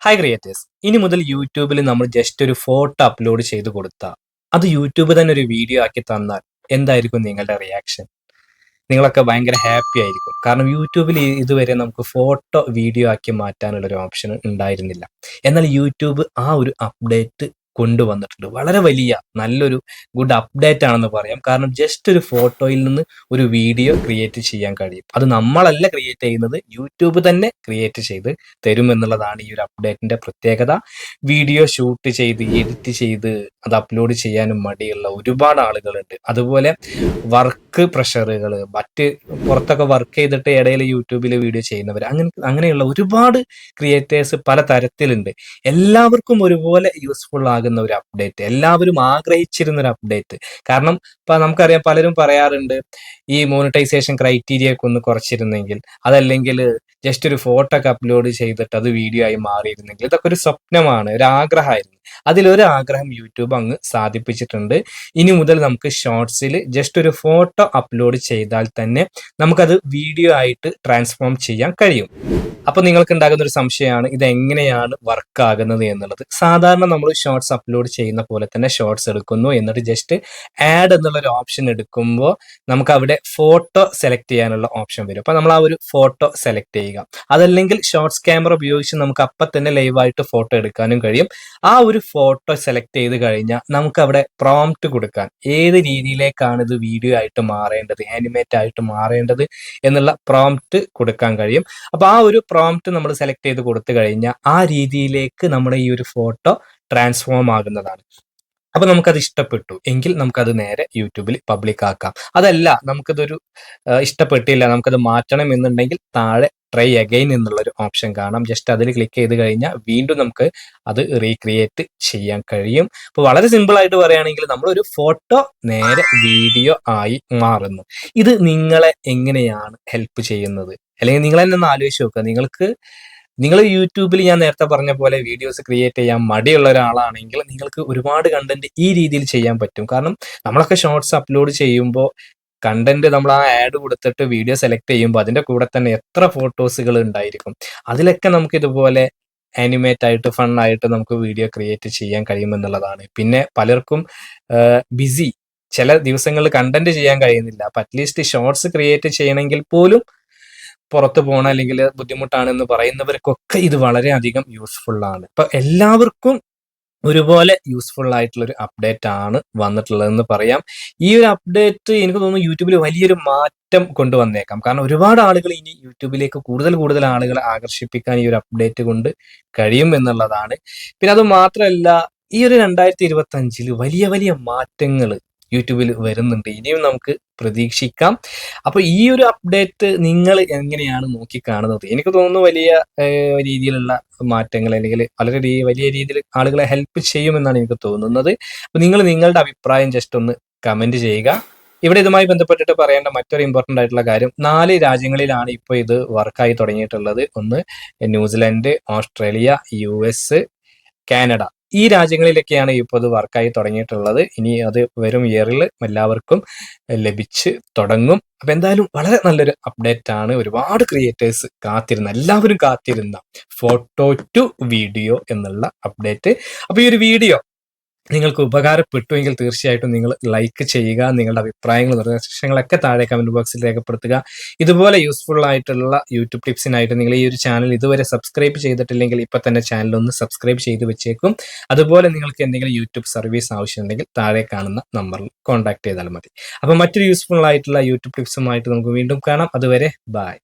Hi creators, ഇനി മുതൽ യൂട്യൂബിൽ നമ്മൾ ജസ്റ്റ് ഒരു ഫോട്ടോ അപ്ലോഡ് ചെയ്ത് കൊടുത്താൽ അത് യൂട്യൂബ് തന്നെ ഒരു വീഡിയോ ആക്കി തന്നാൽ എന്തായിരിക്കും നിങ്ങളുടെ റിയാക്ഷൻ? നിങ്ങളൊക്കെ ഭയങ്കര ഹാപ്പി ആയിരിക്കും. കാരണം യൂട്യൂബിൽ ഇതുവരെ നമുക്ക് ഫോട്ടോ വീഡിയോ ആക്കി മാറ്റാനുള്ള ഒരു ഓപ്ഷൻ ഉണ്ടായിരുന്നില്ല. എന്നാൽ യൂട്യൂബ് ആ ഒരു അപ്ഡേറ്റ് കൊണ്ടുവന്നിട്ടുണ്ട്. വളരെ വലിയ നല്ലൊരു ഗുഡ് അപ്ഡേറ്റ് ആണെന്ന് പറയാം. കാരണം ജസ്റ്റ് ഒരു ഫോട്ടോയിൽ നിന്ന് ഒരു വീഡിയോ ക്രിയേറ്റ് ചെയ്യാൻ കഴിയും. അത് നമ്മളല്ല ക്രിയേറ്റ് ചെയ്യുന്നത്, യൂട്യൂബ് തന്നെ ക്രിയേറ്റ് ചെയ്ത് തരും എന്നുള്ളതാണ് ഈ ഒരു അപ്ഡേറ്റിന്റെ പ്രത്യേകത. വീഡിയോ ഷൂട്ട് ചെയ്ത് എഡിറ്റ് ചെയ്ത് അത് അപ്ലോഡ് ചെയ്യാനും മടിയുള്ള ഒരുപാട് ആളുകളുണ്ട്. അതുപോലെ വർക്ക് പ്രഷറുകൾ, മറ്റ് പുറത്തൊക്കെ വർക്ക് ചെയ്തിട്ട് ഇടയിൽ യൂട്യൂബിൽ വീഡിയോ ചെയ്യുന്നവർ, അങ്ങനെയുള്ള ഒരുപാട് ക്രിയേറ്റേഴ്സ് പല തരത്തിലുണ്ട്. എല്ലാവർക്കും ഒരുപോലെ യൂസ്ഫുൾ ആകുന്ന ഒരു അപ്ഡേറ്റ്, എല്ലാവരും ആഗ്രഹിച്ചിരുന്ന ഒരു അപ്ഡേറ്റ്. കാരണം ഇപ്പൊ നമുക്കറിയാം, പലരും പറയാറുണ്ട് ഈ മോണിറ്റൈസേഷൻ ക്രൈറ്റീരിയ ഒക്കെ ഒന്ന് കുറച്ചിരുന്നെങ്കിൽ, അതല്ലെങ്കിൽ ജസ്റ്റ് ഒരു ഫോട്ടോ ഒക്കെ അപ്ലോഡ് ചെയ്തിട്ട് അത് വീഡിയോ ആയി മാറിയിരുന്നെങ്കിൽ. ഇതൊക്കെ ഒരു സ്വപ്നമാണ്, ഒരു ആഗ്രഹമായിരുന്നു. അതിലൊരു ആഗ്രഹം യൂട്യൂബ് അങ്ങ് സാധിപ്പിച്ചിട്ടുണ്ട്. ഇനി മുതൽ നമുക്ക് ഷോർട്സിൽ ജസ്റ്റ് ഒരു ഫോട്ടോ അപ്ലോഡ് ചെയ്താൽ തന്നെ നമുക്കത് വീഡിയോ ആയിട്ട് ട്രാൻസ്ഫോം ചെയ്യാൻ കഴിയും. അപ്പൊ നിങ്ങൾക്ക് ഉണ്ടാകുന്ന ഒരു സംശയമാണ്, ഇത് എങ്ങനെയാണ് വർക്ക് ആകുന്നത് എന്നുള്ളത്. സാധാരണ നമ്മൾ ഷോർട്സ് അപ്ലോഡ് ചെയ്യുന്ന പോലെ തന്നെ ഷോർട്സ് എടുക്കുന്നു, എന്നിട്ട് ജസ്റ്റ് ആഡ് എന്നുള്ള ഒരു ഓപ്ഷൻ എടുക്കുമ്പോൾ നമുക്ക് അവിടെ ഫോട്ടോ സെലക്ട് ചെയ്യാനുള്ള ഓപ്ഷൻ വരും. അപ്പൊ നമ്മൾ ആ ഒരു ഫോട്ടോ സെലക്ട് ചെയ്യുക. അതല്ലെങ്കിൽ ഷോർട്സ് ക്യാമറ ഉപയോഗിച്ച് നമുക്ക് അപ്പം തന്നെ ലൈവായിട്ട് ഫോട്ടോ എടുക്കാനും കഴിയും. ആ ഒരു ഫോട്ടോ സെലക്ട് ചെയ്ത് കഴിഞ്ഞാൽ നമുക്ക് അവിടെ പ്രോംപ്റ്റ് കൊടുക്കാൻ, ഏത് രീതിയിലേക്കാണ് ഇത് വീഡിയോ ആയിട്ട് മാറേണ്ടത്, ആനിമേറ്റ് ആയിട്ട് മാറേണ്ടത് എന്നുള്ള പ്രോംപ്റ്റ് കൊടുക്കാൻ കഴിയും. അപ്പൊ ആ ഒരു പ്രോംപ്റ്റ് നമ്മൾ സെലക്ട് ചെയ്ത് കൊടുത്തു കഴിഞ്ഞാൽ ആ രീതിയിലേക്ക് നമ്മുടെ ഈ ഒരു ഫോട്ടോ ട്രാൻസ്ഫോം ആകുന്നതാണ്. അപ്പൊ നമുക്കത് ഇഷ്ടപ്പെട്ടു എങ്കിൽ നമുക്കത് നേരെ യൂട്യൂബിൽ പബ്ലിക് ആക്കാം. അതല്ല, നമുക്കതൊരു ഇഷ്ടപ്പെട്ടില്ല, നമുക്കത് മാറ്റണം എന്നുണ്ടെങ്കിൽ താഴെ ട്രൈ അഗൈൻ എന്നുള്ള ഒരു ഓപ്ഷൻ കാണാം. ജസ്റ്റ് അതിൽ ക്ലിക്ക് ചെയ്ത് കഴിഞ്ഞാൽ വീണ്ടും നമുക്ക് അത് റീക്രിയേറ്റ് ചെയ്യാൻ കഴിയും. അപ്പോൾ വളരെ സിമ്പിൾ ആയിട്ട് പറയുകയാണെങ്കിൽ നമ്മളൊരു ഫോട്ടോ നേരെ വീഡിയോ ആയി മാറുന്നു. ഇത് നിങ്ങളെ എങ്ങനെയാണ് ഹെൽപ്പ് ചെയ്യുന്നത്? അല്ലെങ്കിൽ നിങ്ങൾ തന്നെ ഒന്ന് ആലോചിച്ച് നോക്കുക. നിങ്ങൾ യൂട്യൂബിൽ ഞാൻ നേരത്തെ പറഞ്ഞ പോലെ വീഡിയോസ് ക്രിയേറ്റ് ചെയ്യാൻ മടിയുള്ള ഒരാളാണെങ്കിൽ നിങ്ങൾക്ക് ഒരുപാട് കണ്ടന്റ് ഈ രീതിയിൽ ചെയ്യാൻ പറ്റും. കാരണം നമ്മളൊക്കെ ഷോർട്സ് അപ്ലോഡ് ചെയ്യുമ്പോൾ കണ്ടന്റ് നമ്മൾ ആ ആഡ് കൊടുത്തിട്ട് വീഡിയോ സെലക്ട് ചെയ്യുമ്പോൾ അതിന്റെ കൂടെ തന്നെ എത്ര ഫോട്ടോസുകൾ ഉണ്ടായിരിക്കും. അതിലൊക്കെ നമുക്ക് ഇതുപോലെ ആനിമേറ്റ് ആയിട്ട് ഫണ്ണായിട്ട് നമുക്ക് വീഡിയോ ക്രിയേറ്റ് ചെയ്യാൻ കഴിയുമെന്നുള്ളതാണ്. പിന്നെ പലർക്കും ബിസി, ചില ദിവസങ്ങളിൽ കണ്ടന്റ് ചെയ്യാൻ കഴിയുന്നില്ല. അപ്പൊ അറ്റ്ലീസ്റ്റ് ഷോർട്സ് ക്രിയേറ്റ് ചെയ്യണമെങ്കിൽ പോലും പുറത്ത് പോകണം, അല്ലെങ്കിൽ ബുദ്ധിമുട്ടാണെന്ന് പറയുന്നവർക്കൊക്കെ ഇത് വളരെയധികം യൂസ്ഫുൾ ആണ്. അപ്പൊ എല്ലാവർക്കും ഒരുപോലെ യൂസ്ഫുൾ ആയിട്ടുള്ള ഒരു അപ്ഡേറ്റ് ആണ് വന്നിട്ടുള്ളതെന്ന് പറയാം. ഈ ഒരു അപ്ഡേറ്റ് എനിക്ക് തോന്നുന്നു യൂട്യൂബിൽ വലിയൊരു മാറ്റം കൊണ്ടുവന്നേക്കാം. കാരണം ഒരുപാട് ആളുകൾ ഇനി യൂട്യൂബിലേക്ക് കൂടുതൽ ആളുകളെ ആകർഷിപ്പിക്കാൻ ഈ ഒരു അപ്ഡേറ്റ് കൊണ്ട് കഴിയും എന്നുള്ളതാണ്. പിന്നെ അത് മാത്രമല്ല, ഈ ഒരു 2025 വലിയ മാറ്റങ്ങൾ യൂട്യൂബിൽ വരുന്നുണ്ട്. ഇനിയും നമുക്ക് പ്രതീക്ഷിക്കാം. അപ്പൊ ഈ ഒരു അപ്ഡേറ്റ് നിങ്ങൾ എങ്ങനെയാണ് നോക്കിക്കാണുന്നത്? എനിക്ക് തോന്നുന്നു വലിയ രീതിയിലുള്ള മാറ്റങ്ങൾ, അല്ലെങ്കിൽ വളരെ വലിയ രീതിയിൽ ആളുകളെ ഹെൽപ്പ് ചെയ്യുമെന്നാണ് എനിക്ക് തോന്നുന്നത്. അപ്പൊ നിങ്ങൾ നിങ്ങളുടെ അഭിപ്രായം ജസ്റ്റ് ഒന്ന് കമന്റ് ചെയ്യുക. ഇവിടെ ഇതുമായി ബന്ധപ്പെട്ടിട്ട് പറയേണ്ട മറ്റൊരു ഇമ്പോർട്ടന്റ് ആയിട്ടുള്ള കാര്യം, 4 രാജ്യങ്ങളിലാണ് ഇപ്പോൾ ഇത് വർക്കായി തുടങ്ങിയിട്ടുള്ളത്. ഒന്ന് ന്യൂസിലൻഡ്, ഓസ്ട്രേലിയ, US, കാനഡ. ഈ രാജ്യങ്ങളിലൊക്കെയാണ് ഇപ്പോൾ ഇത് വർക്കായി തുടങ്ങിയിട്ടുള്ളത്. ഇനി അത് വരും ഇയറിൽ എല്ലാവർക്കും ലഭിച്ച് തുടങ്ങും. അപ്പൊ എന്തായാലും വളരെ നല്ലൊരു അപ്ഡേറ്റ് ആണ്. ഒരുപാട് ക്രിയേറ്റേഴ്സ് എല്ലാവരും കാത്തിരുന്ന ഫോട്ടോ ടു വീഡിയോ എന്നുള്ള അപ്ഡേറ്റ്. അപ്പൊ ഈ ഒരു വീഡിയോ നിങ്ങൾക്ക് ഉപകാരപ്പെട്ടുവെങ്കിൽ തീർച്ചയായിട്ടും നിങ്ങൾ ലൈക്ക് ചെയ്യുക. നിങ്ങളുടെ അഭിപ്രായങ്ങളും നിർദ്ദേശങ്ങളൊക്കെ താഴെ കമന്റ് ബോക്സിൽ രേഖപ്പെടുത്തുക. ഇതുപോലെ യൂസ്ഫുൾ ആയിട്ടുള്ള യൂട്യൂബ് ടിപ്സിനായിട്ട് നിങ്ങൾ ഈ ഒരു ചാനൽ ഇതുവരെ സബ്സ്ക്രൈബ് ചെയ്തിട്ടില്ലെങ്കിൽ ഇപ്പൊ തന്നെ ചാനൽ ഒന്ന് സബ്സ്ക്രൈബ് ചെയ്ത് വെച്ചേക്കും. അതുപോലെ നിങ്ങൾക്ക് എന്തെങ്കിലും യൂട്യൂബ് സർവീസ് ആവശ്യമുണ്ടെങ്കിൽ താഴെ കാണുന്ന നമ്പറിൽ കോൺടാക്ട് ചെയ്താൽ മതി. അപ്പൊ മറ്റൊരു യൂസ്ഫുൾ ആയിട്ടുള്ള യൂട്യൂബ് ടിപ്സുമായിട്ട് നമുക്ക് വീണ്ടും കാണാം. അതുവരെ ബൈ.